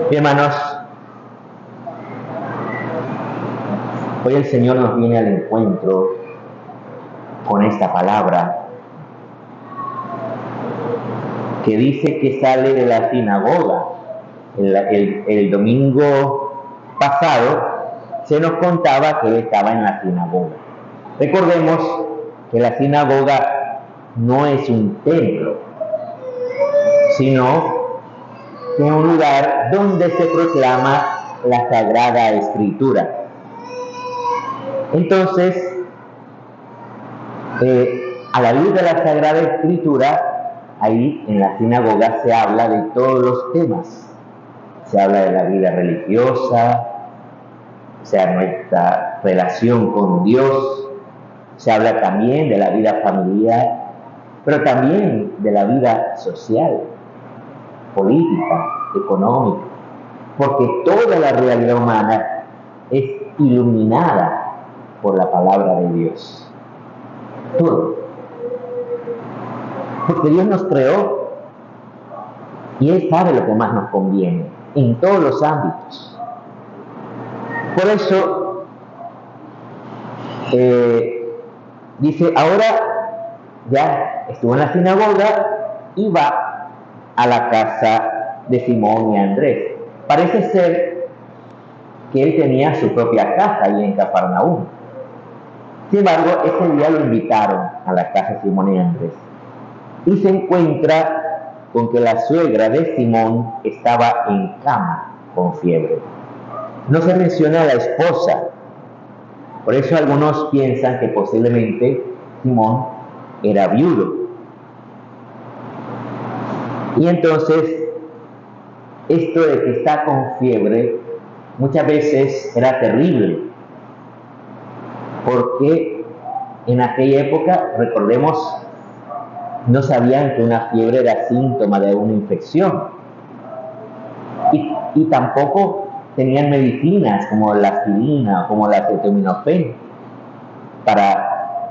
Y hermanos, hoy el Señor nos viene al encuentro con esta palabra que dice que sale de la sinagoga. El domingo pasado se nos contaba que él estaba en la sinagoga. Recordemos que la sinagoga no es un templo, sino que es un lugar donde se proclama la Sagrada Escritura. Entonces, a la luz de la Sagrada Escritura, ahí en la sinagoga se habla de todos los temas. Se habla de la vida religiosa, o sea, nuestra relación con Dios. Se habla también de la vida familiar, pero también de la vida social, política, económica, porque toda la realidad humana es iluminada por la palabra de Dios. Todo. Porque Dios nos creó y Él sabe lo que más nos conviene en todos los ámbitos. Por eso dice, ahora ya estuvo en la sinagoga y va a la casa de Simón y Andrés. Parece ser que él tenía su propia casa ahí en Cafarnaúm. Sin embargo, ese día lo invitaron a la casa de Simón y Andrés. Y se encuentra con que la suegra de Simón estaba en cama con fiebre. No se menciona a la esposa. Por eso algunos piensan que posiblemente Simón era viudo. Y entonces, esto de que está con fiebre, muchas veces era terrible. Porque en aquella época, recordemos, no sabían que una fiebre era síntoma de una infección. Y tampoco tenían medicinas como la aspirina o como la acetaminofén para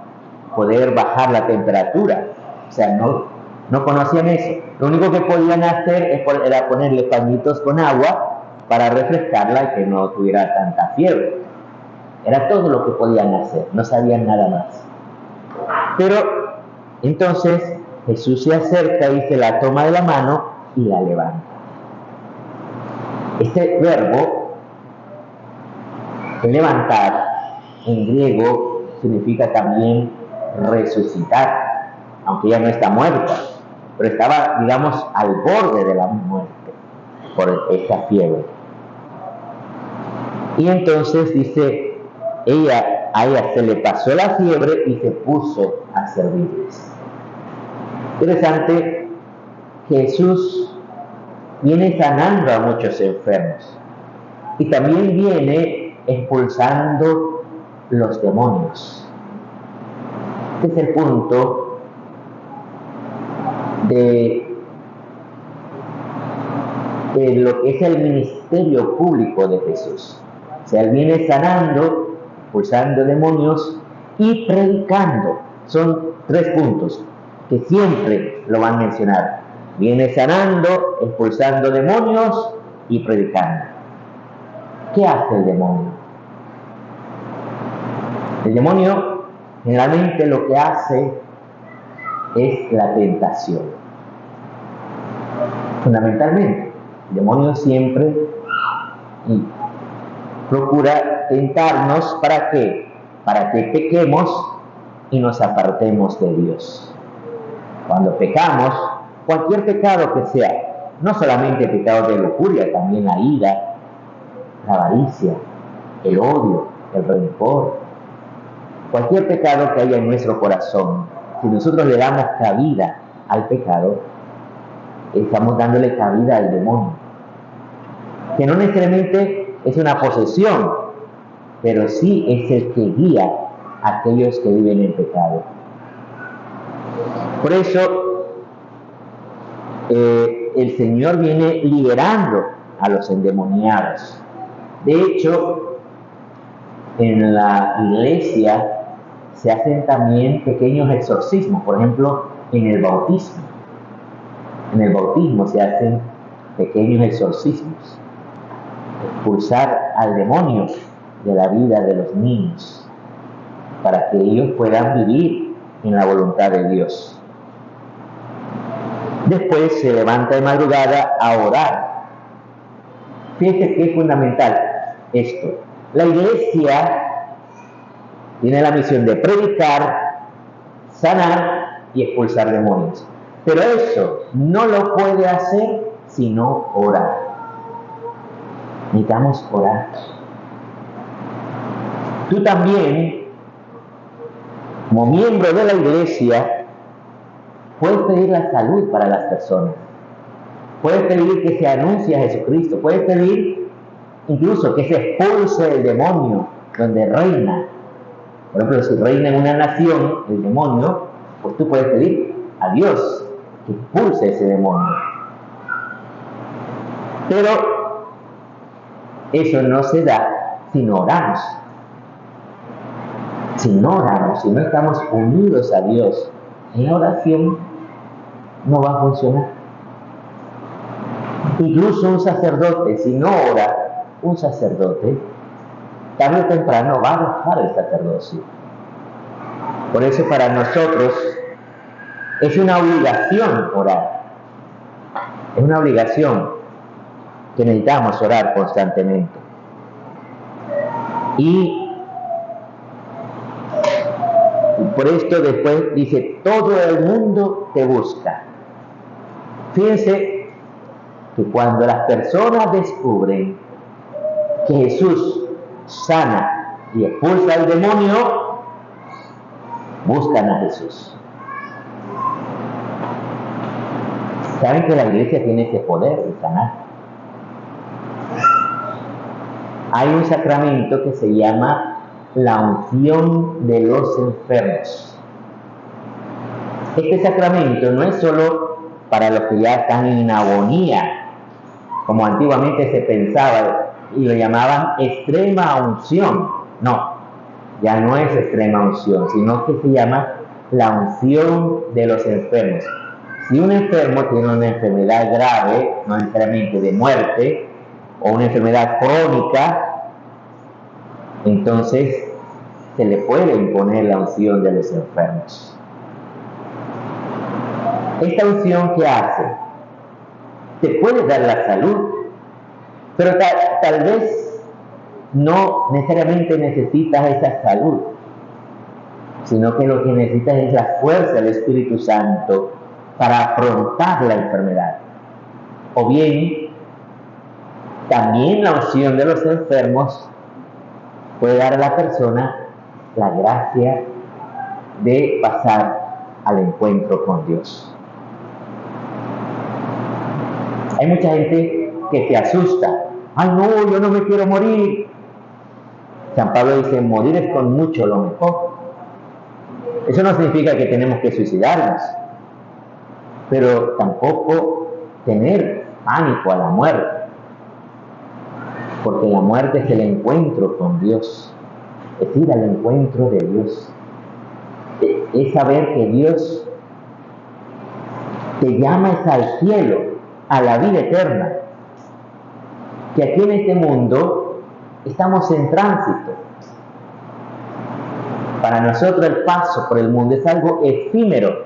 poder bajar la temperatura. O sea, no conocían eso. Lo único que podían hacer era ponerle pañitos con agua para refrescarla y que no tuviera tanta fiebre. Era todo lo que podían hacer, no sabían nada más. Pero entonces Jesús se acerca y se la toma de la mano y la levanta. Este verbo, levantar, en griego significa también resucitar, aunque ya no está muerta, pero estaba, digamos, al borde de la muerte por esa fiebre. Y entonces dice, a ella se le pasó la fiebre y se puso a servirles. Interesante, Jesús viene sanando a muchos enfermos y también viene expulsando los demonios. Este es el punto de lo que es el ministerio público de Jesús. O sea, Él viene sanando, expulsando demonios y predicando. Son 3 puntos que siempre lo van a mencionar. Viene sanando, expulsando demonios y predicando. ¿Qué hace el demonio? El demonio generalmente lo que hace es la tentación. Fundamentalmente, el demonio siempre procura tentarnos. ¿Para qué? Para que pequemos y nos apartemos de Dios. Cuando pecamos, cualquier pecado que sea, no solamente pecado de lujuria, también la ira, la avaricia, el odio, el rencor, cualquier pecado que haya en nuestro corazón, si nosotros le damos cabida al pecado, estamos dándole cabida al demonio, que no necesariamente es una posesión, pero sí es el que guía a aquellos que viven en pecado. Por eso el Señor viene liberando a los endemoniados. De hecho, en la iglesia se hacen también pequeños exorcismos. Por ejemplo, en el bautismo. En el bautismo se hacen pequeños exorcismos. expulsar al demonio de la vida de los niños, para que ellos puedan vivir en la voluntad de Dios. Después se levanta de madrugada a orar. Fíjense que es fundamental esto. La iglesia tiene la misión de predicar, sanar y expulsar demonios. Pero eso no lo puede hacer sino orar. Necesitamos orar. Tú también, como miembro de la iglesia, puedes pedir la salud para las personas. Puedes pedir que se anuncie a Jesucristo. Puedes pedir incluso que se expulse el demonio donde reina. Por ejemplo, si reina en una nación el demonio, pues tú puedes pedir a Dios que expulse ese demonio. Pero eso no se da si no oramos. Si no oramos, si no estamos unidos a Dios en la oración, no va a funcionar. Incluso un sacerdote, si no ora, un sacerdote, tarde o temprano va a dejar el sacerdocio. Por eso para nosotros es una obligación orar. Es una obligación que necesitamos orar constantemente. Y por esto después dice, todo el mundo te busca. Fíjense que cuando las personas descubren que Jesús sana y expulsa al demonio, buscan a Jesús. Saben que la iglesia tiene ese poder de sanar. Hay un sacramento que se llama la unción de los enfermos. Este sacramento no es solo para los que ya están en agonía, como antiguamente se pensaba y lo llamaban extrema unción. No, ya no es extrema unción, sino que se llama la unción de los enfermos. Si un enfermo tiene una enfermedad grave, no necesariamente de muerte, o una enfermedad crónica, entonces se le puede imponer la unción de los enfermos. Esta unción, ¿qué hace? Te puede dar la salud, pero tal vez no necesariamente necesitas esa salud, sino que lo que necesitas es la fuerza del Espíritu Santo para afrontar la enfermedad. O bien, también la unción de los enfermos puede dar a la persona la gracia de pasar al encuentro con Dios. Hay mucha gente que se asusta. ¡Ay, no, yo no me quiero morir! San Pablo dice, morir es con mucho lo mejor. Eso no significa que tenemos que suicidarnos, pero tampoco tener pánico a la muerte, porque la muerte es el encuentro con Dios, es ir al encuentro de Dios, es saber que Dios te llama al cielo, a la vida eterna, que aquí en este mundo estamos en tránsito. Para nosotros el paso por el mundo es algo efímero.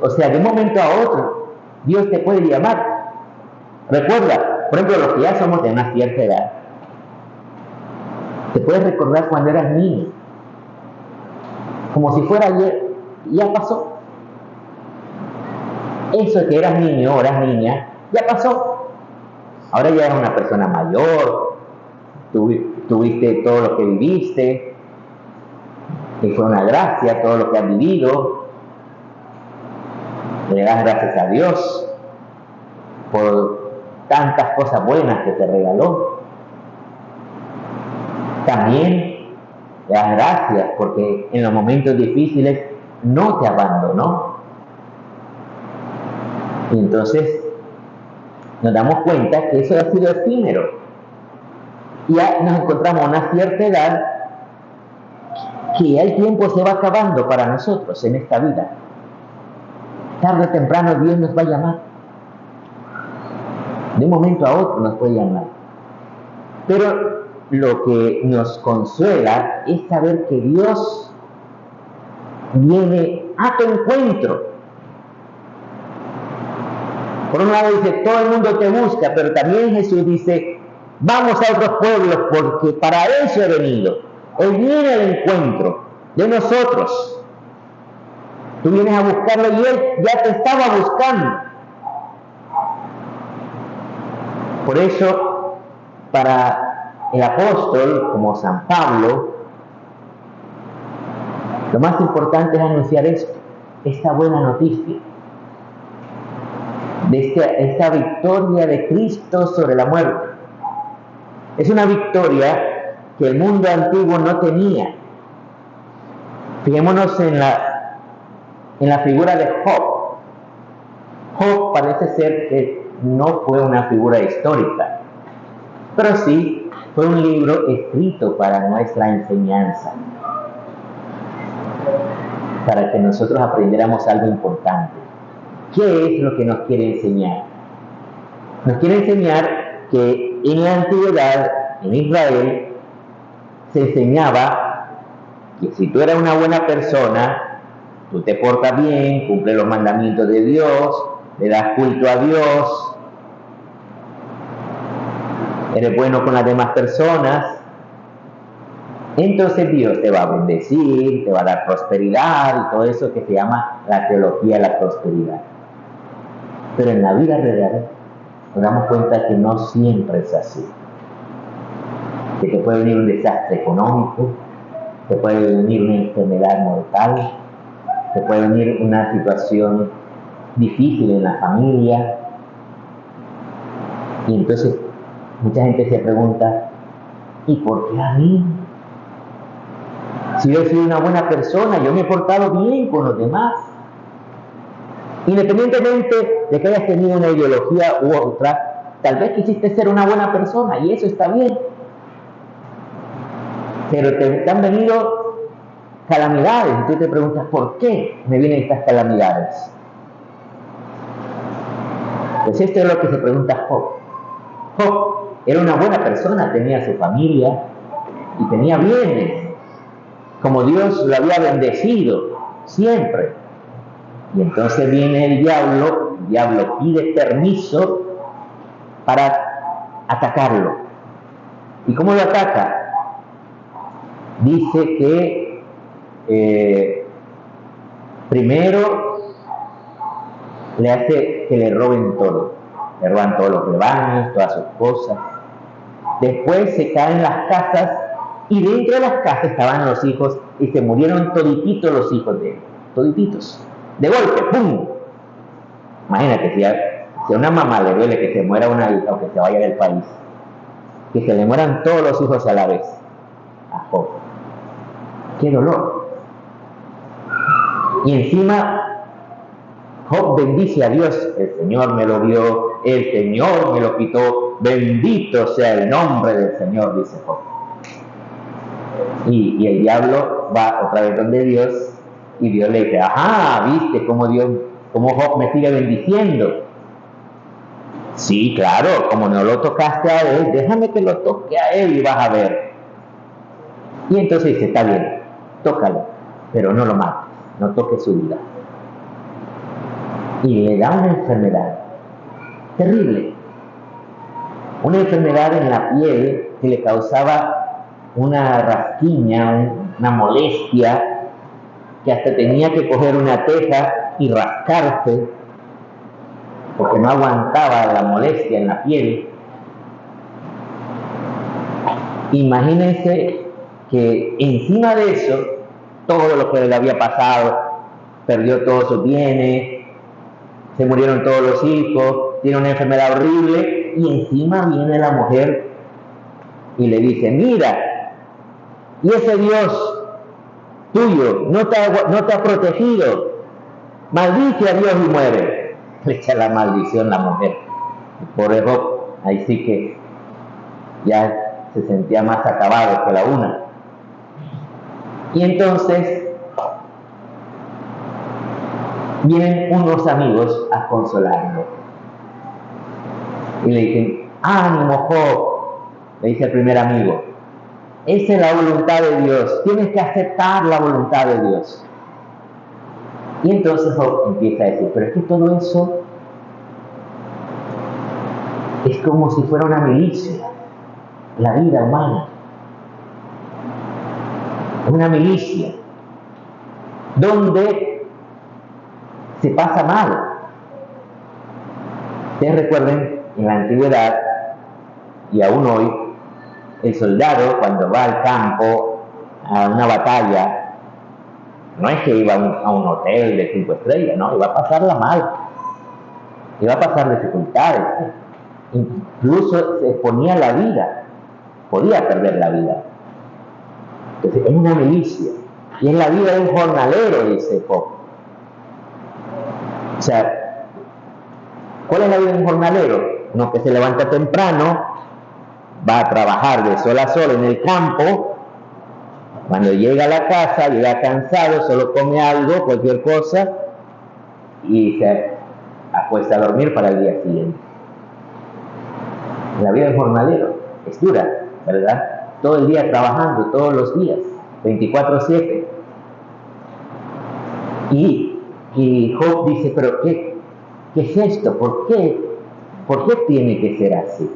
O sea, de un momento a otro, Dios te puede llamar. Recuerda, por ejemplo, los que ya somos de una cierta edad, te puedes recordar cuando eras niño, como si fuera ayer, ya pasó. Eso que eras niño o eras niña, ya pasó. Ahora ya eres una persona mayor, tuviste todo lo que viviste, que fue una gracia todo lo que has vivido. Le das gracias a Dios por tantas cosas buenas que te regaló. También le das gracias porque en los momentos difíciles no te abandonó. Y entonces nos damos cuenta que eso ha sido efímero. Y ya nos encontramos a una cierta edad que el tiempo se va acabando para nosotros en esta vida. Tarde o temprano Dios nos va a llamar. De un momento a otro nos puede llamar. Pero lo que nos consuela es saber que Dios viene a tu encuentro. Por un lado dice, todo el mundo te busca, pero también Jesús dice, vamos a otros pueblos porque para eso he venido. Él viene al encuentro de nosotros. Tú vienes a buscarlo y Él ya te estaba buscando. Por eso, para el apóstol, como San Pablo, lo más importante es anunciar esto, esta buena noticia, de esta victoria de Cristo sobre la muerte. Es una victoria que el mundo antiguo no tenía. Fijémonos en la figura de Job. Job parece ser que no fue una figura histórica, pero sí fue un libro escrito para nuestra enseñanza, para que nosotros aprendiéramos algo importante. ¿Qué es lo que nos quiere enseñar? Nos quiere enseñar que en la antigüedad, en Israel, se enseñaba que si tú eras una buena persona, tú te portas bien, cumples los mandamientos de Dios, le das culto a Dios, eres bueno con las demás personas, entonces Dios te va a bendecir, te va a dar prosperidad y todo eso que se llama la teología de la prosperidad. Pero en la vida real nos damos cuenta que no siempre es así. Que te puede venir un desastre económico, te puede venir una enfermedad mortal, te puede venir una situación difícil en la familia. Y entonces mucha gente se pregunta, ¿y por qué a mí? Si yo he sido una buena persona, yo me he portado bien con los demás. Independientemente de que hayas tenido una ideología u otra, tal vez quisiste ser una buena persona y eso está bien. Pero te han venido calamidades y tú te preguntas, ¿por qué me vienen estas calamidades? Pues esto es lo que se pregunta Job. Job era una buena persona, tenía su familia y tenía bienes, como Dios lo había bendecido siempre. Y entonces viene el diablo pide permiso para atacarlo. ¿Y cómo lo ataca? Dice que primero le hace que le roben todo. Le roban todos los rebaños, todas sus cosas. Después se caen las casas y dentro de las casas estaban los hijos y se murieron todititos los hijos de él. Todititos. De golpe, ¡pum! Imagínate, si a una mamá le duele que se muera una hija o que se vaya del país, que se le mueran todos los hijos a la vez. A Job. ¡Qué dolor! Y encima Job bendice a Dios. El Señor me lo dio, el Señor me lo quitó, bendito sea el nombre del Señor, dice Job. Y el diablo va otra vez donde Dios y Dios le dice, ajá, ¿viste cómo Job me sigue bendiciendo? Sí, claro, como no lo tocaste a él, déjame que lo toque a él y vas a ver. Y entonces dice, está bien, tócalo, pero no lo mates, no toques su vida. Y le da una enfermedad terrible, una enfermedad en la piel que le causaba una rasquiña, una molestia, que hasta tenía que coger una teja y rascarse porque no aguantaba la molestia en la piel. Imagínense que encima de eso, todo lo que le había pasado, perdió todos sus bienes, se murieron todos los hijos, tiene una enfermedad horrible y encima viene la mujer y le dice, mira, y ese Dios tuyo no te ha protegido, maldice a Dios y muere. Le echa la maldición la mujer. Pobre Job, ahí sí que ya se sentía más acabado que la una. Y entonces vienen unos amigos a consolarlo. Y le dicen, ánimo, Job, le dice el primer amigo, esa es la voluntad de Dios, tienes que aceptar la voluntad de Dios. Y entonces Job empieza a decir, pero es que todo eso es como si fuera una milicia, la vida humana. Una milicia, donde se pasa mal. Ustedes recuerden, en la antigüedad, y aún hoy, el soldado cuando va al campo, a una batalla, no es que iba a un hotel de 5 estrellas, no, iba a pasarla mal, iba a pasar dificultades, incluso se exponía la vida, podía perder la vida. Entonces, es una milicia, y es la vida de un jornalero, dice Job. O sea, ¿cuál es la vida de un jornalero? Uno que se levanta temprano, va a trabajar de sol a sol en el campo, cuando llega a la casa, llega cansado, solo come algo, cualquier cosa, y se acuesta a dormir para el día siguiente. La vida del jornalero es dura, ¿verdad? Todo el día trabajando, todos los días, 24/7. Y Job dice, pero ¿qué es esto? ¿Por qué tiene que ser así?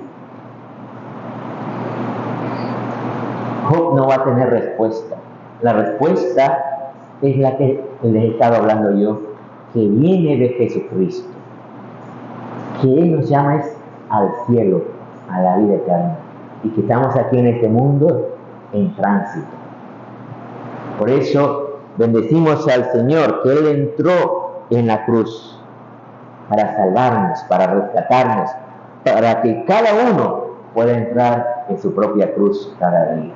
Job no va a tener respuesta. La respuesta es la que les he estado hablando yo, que viene de Jesucristo, que Él nos llama al cielo, a la vida eterna, y que estamos aquí en este mundo en tránsito. Por eso bendecimos al Señor, que Él entró en la cruz para salvarnos, para rescatarnos, para que cada uno pueda entrar en su propia cruz cada día.